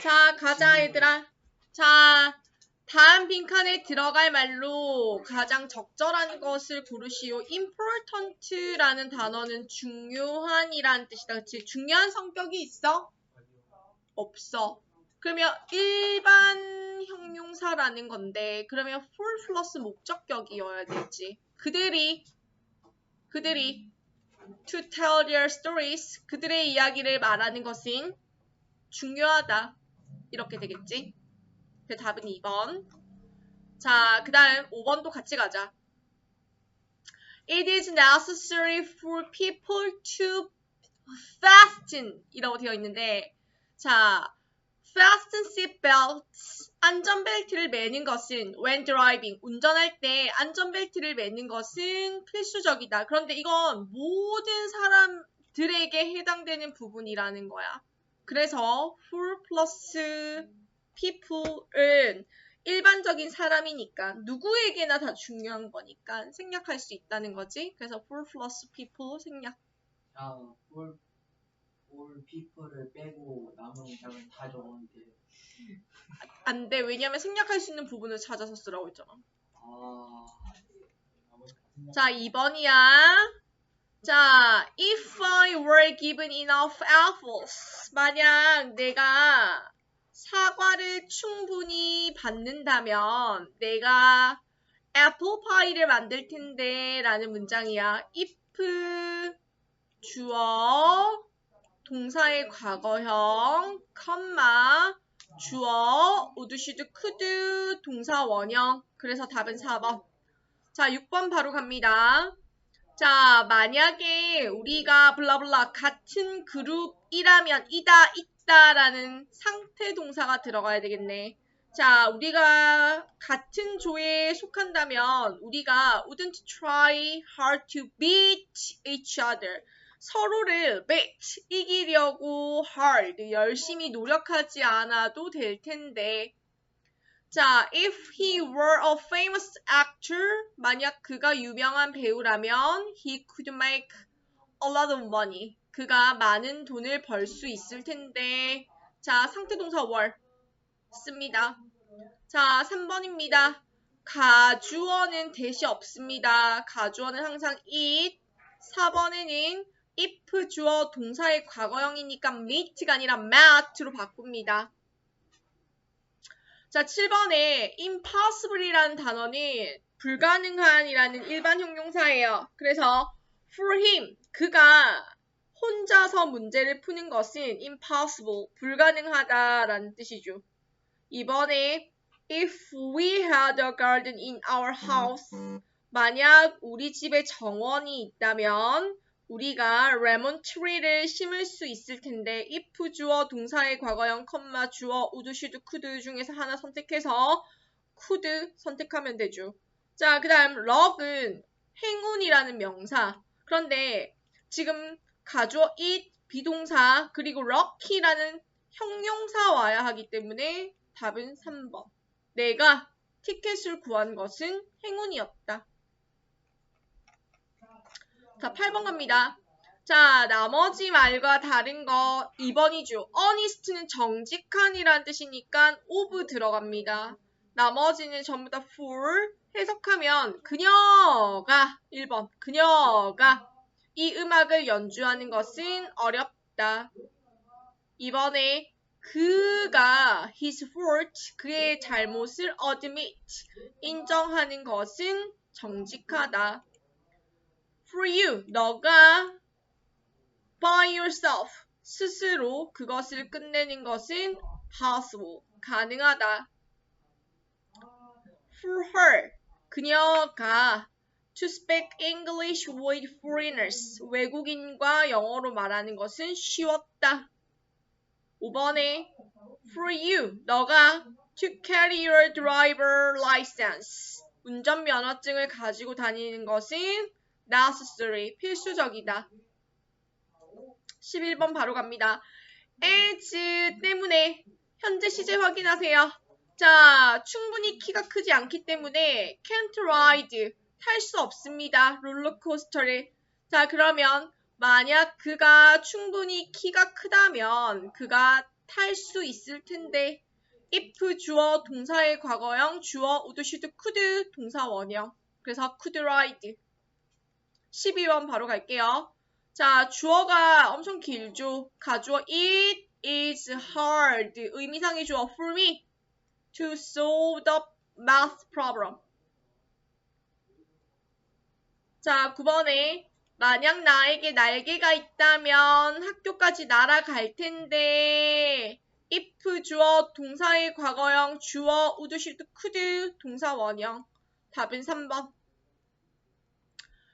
자, 가자 얘들아. 자, 다음 빈칸에 들어갈 말로 가장 적절한 것을 고르시오. important라는 단어는 중요한이라는 뜻이다. 그치? 중요한 성격이 있어? 없어. 그러면 일반 형용사라는 건데 그러면 for 플러스 목적격이어야 되지. 그들이 to tell their stories 그들의 이야기를 말하는 것은 중요하다. 이렇게 되겠지. 그 답은 2번. 자, 그 다음 5번도 같이 가자. It is necessary for people to fasten 이라고 되어 있는데 자, fasten seatbelts 안전벨트를 매는 것은 when driving 운전할 때 안전벨트를 매는 것은 필수적이다. 그런데 이건 모든 사람들에게 해당되는 부분이라는 거야. 그래서 for 플러스 people은 일반적인 사람이니까 누구에게나 다 중요한 거니까 생략할 수 있다는 거지. 그래서 for 플러스 people 생략. for people을 빼고 나머지 답은 다 적었는데. 안 돼. 왜냐면 생략할 수 있는 부분을 찾아서 쓰라고 했잖아. 자, 2번이야. 자, if I were given enough apples. 만약 내가 사과를 충분히 받는다면 내가 애플 파이를 만들 텐데 라는 문장이야. if 주어 동사의 과거형 컴마 주어 would, should, could 동사 원형. 그래서 답은 4번. 자, 6번 바로 갑니다. 자, 만약에 우리가 블라블라 같은 그룹이라면 이다, 있다라는 상태 동사가 들어가야 되겠네. 자, 우리가 같은 조에 속한다면 우리가 wouldn't try hard to beat each other. 서로를 beat, 이기려고 hard, 열심히 노력하지 않아도 될 텐데. 자, if he were a famous actor, 만약 그가 유명한 배우라면 he could make a lot of money. 그가 많은 돈을 벌 수 있을 텐데. 자, 상태동사 were 씁니다. 자, 3번입니다. 가주어는 대시 없습니다. 가주어는 항상 it. 4번에는 if 주어 동사의 과거형이니까 meet가 아니라 met로 바꿉니다. 자, 7번에 impossible이라는 단어는 불가능한이라는 일반 형용사예요. 그래서 for him, 그가 혼자서 문제를 푸는 것은 impossible, 불가능하다라는 뜻이죠. 이번에 if we had a garden in our house, 만약 우리 집에 정원이 있다면 우리가 레몬 트리를 심을 수 있을 텐데 if 주어 동사의 과거형 컴마 주어 would, should, could 중에서 하나 선택해서 could 선택하면 되죠. 자, 그 다음 luck은 행운이라는 명사. 그런데 지금 가주어 it, 비동사 그리고 lucky라는 형용사 와야 하기 때문에 답은 3번. 내가 티켓을 구한 것은 행운이었다. 자, 8번 갑니다. 자, 나머지 말과 다른 거 2번이죠. honest는 정직한이란 뜻이니까 of 들어갑니다. 나머지는 전부 다 for 해석하면 그녀가 1번 그녀가 이 음악을 연주하는 것은 어렵다. 2번에 그가 his fault 그의 잘못을 admit 인정하는 것은 정직하다. For you, 너가 by yourself, 스스로 그것을 끝내는 것은 possible, 가능하다. For her, 그녀가 to speak English with foreigners, 외국인과 영어로 말하는 것은 쉬웠다. 5번에 For you, 너가 to carry your driver license, 운전면허증을 가지고 다니는 것은 necessary, 필수적이다. 11번 바로 갑니다. as 때문에 현재 시제 확인하세요. 자, 충분히 키가 크지 않기 때문에 can't ride, 탈 수 없습니다. 롤러코스터를. 자, 그러면 만약 그가 충분히 키가 크다면 그가 탈 수 있을 텐데. if 주어 동사의 과거형, 주어 would, should, could 동사 원형. 그래서 could ride. 12번 바로 갈게요. 자, 주어가 엄청 길죠. 가주어 it is hard. 의미상의 주어 for me to solve the math problem. 자, 9번에 만약 나에게 날개가 있다면 학교까지 날아갈 텐데 if 주어 동사의 과거형, 주어 would, should, could 동사 원형. 답은 3번.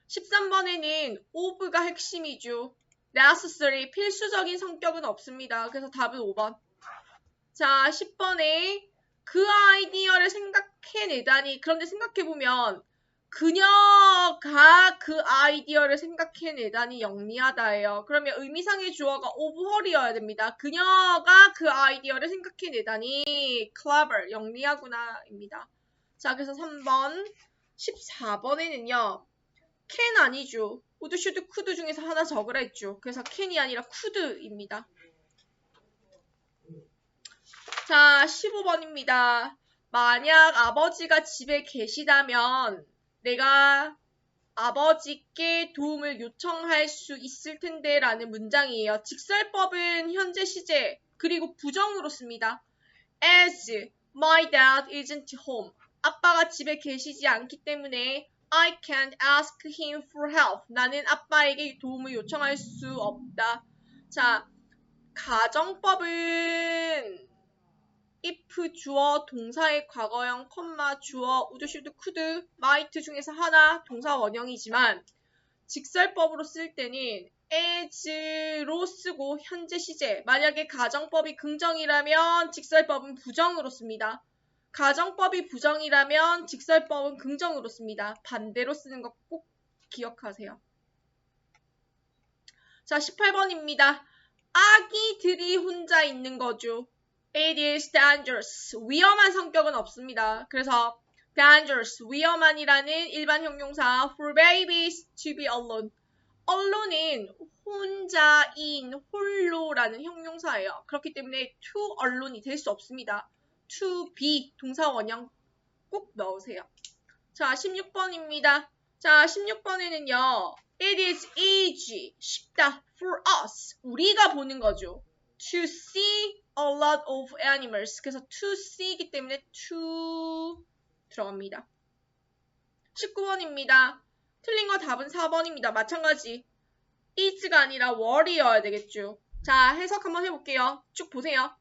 13번에는 of가 핵심이죠. necessary, 필수적인 성격은 없습니다. 그래서 답은 5번. 자, 10번에 그 아이디어를 생각해내다니. 그런데 생각해보면 그녀가 그 아이디어를 생각해내다니 영리하다예요. 그러면 의미상의 주어가 of her이어야 됩니다. 그녀가 그 아이디어를 생각해내다니 clever, 영리하구나입니다. 자, 그래서 3번. 14번에는요. can 아니죠. would, should, could 중에서 하나 적으라 했죠. 그래서 can이 아니라 could입니다. 자, 15번입니다. 만약 아버지가 집에 계시다면 내가 아버지께 도움을 요청할 수 있을 텐데 라는 문장이에요. 직설법은 현재 시제 그리고 부정으로 씁니다. As my dad isn't home. 아빠가 집에 계시지 않기 때문에 I can't ask him for help. 나는 아빠에게 도움을 요청할 수 없다. 자, 가정법은 if 주어 동사의 과거형, 주어 would, should, could, might 중에서 하나 동사 원형이지만 직설법으로 쓸 때는 as로 쓰고 현재 시제. 만약에 가정법이 긍정이라면 직설법은 부정으로 씁니다. 가정법이 부정이라면 직설법은 긍정으로 씁니다. 반대로 쓰는 거 꼭 기억하세요. 자, 18번입니다. 아기들이 혼자 있는 거죠. It is dangerous. 위험한 성격은 없습니다. 그래서 dangerous, 위험한이라는 일반 형용사 for babies to be alone. alone은 혼자인, 홀로라는 형용사예요. 그렇기 때문에 to alone이 될 수 없습니다. to be 동사 원형 꼭 넣으세요. 자, 16번입니다. 자, 16번에는요. It is easy, 쉽다, for us, 우리가 보는 거죠. To see a lot of animals. 그래서 to see이기 때문에 to 들어갑니다. 19번입니다. 틀린 거 답은 4번입니다. 마찬가지. is가 아니라 were이어야 되겠죠. 자, 해석 한번 해볼게요. 쭉 보세요.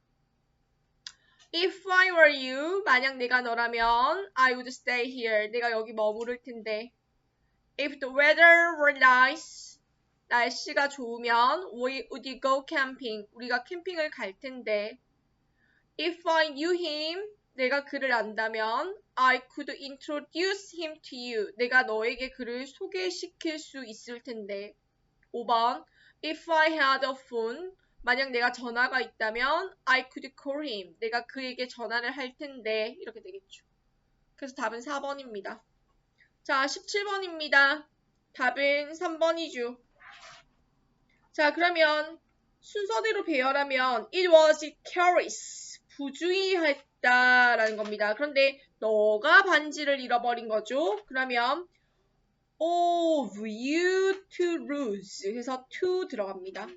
If I were you, 만약 내가 너라면 I would stay here. 내가 여기 머무를 텐데. If the weather were nice, 날씨가 좋으면 we would go camping. 우리가 캠핑을 갈 텐데. If I knew him, 내가 그를 안다면 I could introduce him to you. 내가 너에게 그를 소개시킬 수 있을 텐데. 5번. If I had a phone, 만약 내가 전화가 있다면 I could call him. 내가 그에게 전화를 할 텐데. 이렇게 되겠죠. 그래서 답은 4번입니다. 자, 17번입니다. 답은 3번이죠. 자, 그러면 순서대로 배열하면 it was careless. 부주의했다라는 겁니다. 그런데 너가 반지를 잃어버린 거죠. 그러면 of you to lose 해서 to 들어갑니다.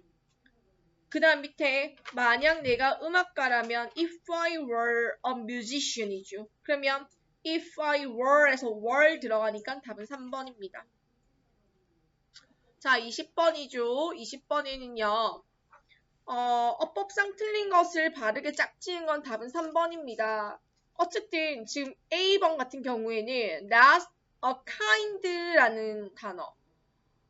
그 다음 밑에 만약 내가 음악가라면 if I were a musician이죠. 그러면 if I were 에서 were 들어가니까 답은 3번입니다. 자, 20번이죠. 20번에는요. 어법상 틀린 것을 바르게 짝지은 건 답은 3번입니다. 어쨌든 지금 A번 같은 경우에는 not a kind라는 단어.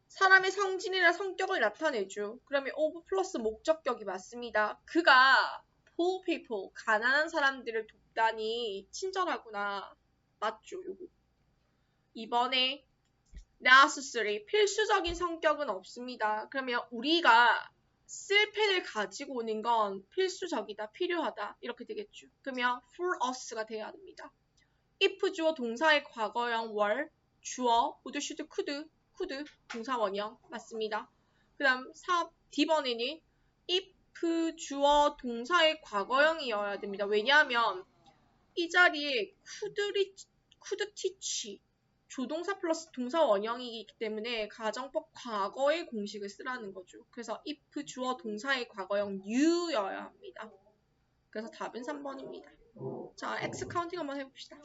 사람의 성질이나 성격을 나타내죠. 그러면 of 플러스 목적격이 맞습니다. 그가 poor people, 가난한 사람들을 돕다니 친절하구나. 맞죠, 요거. 이번에 necessary, 필수적인 성격은 없습니다. 그러면 우리가 쓸 펜을 가지고 오는 건 필수적이다, 필요하다 이렇게 되겠죠. 그러면 for us가 돼야 됩니다. if 주어 동사의 과거형 were, 주어 would, should, could 동사 원형 맞습니다. 그 다음 D번에는 if if 주어 동사의 과거형이어야 됩니다. 왜냐하면 이 자리에 could teach 조동사 플러스 동사 원형이기 때문에 가정법 과거의 공식을 쓰라는 거죠. 그래서 if 주어 동사의 과거형 you여야 합니다. 그래서 답은 3번입니다. 자, X 카운팅 한번 해봅시다.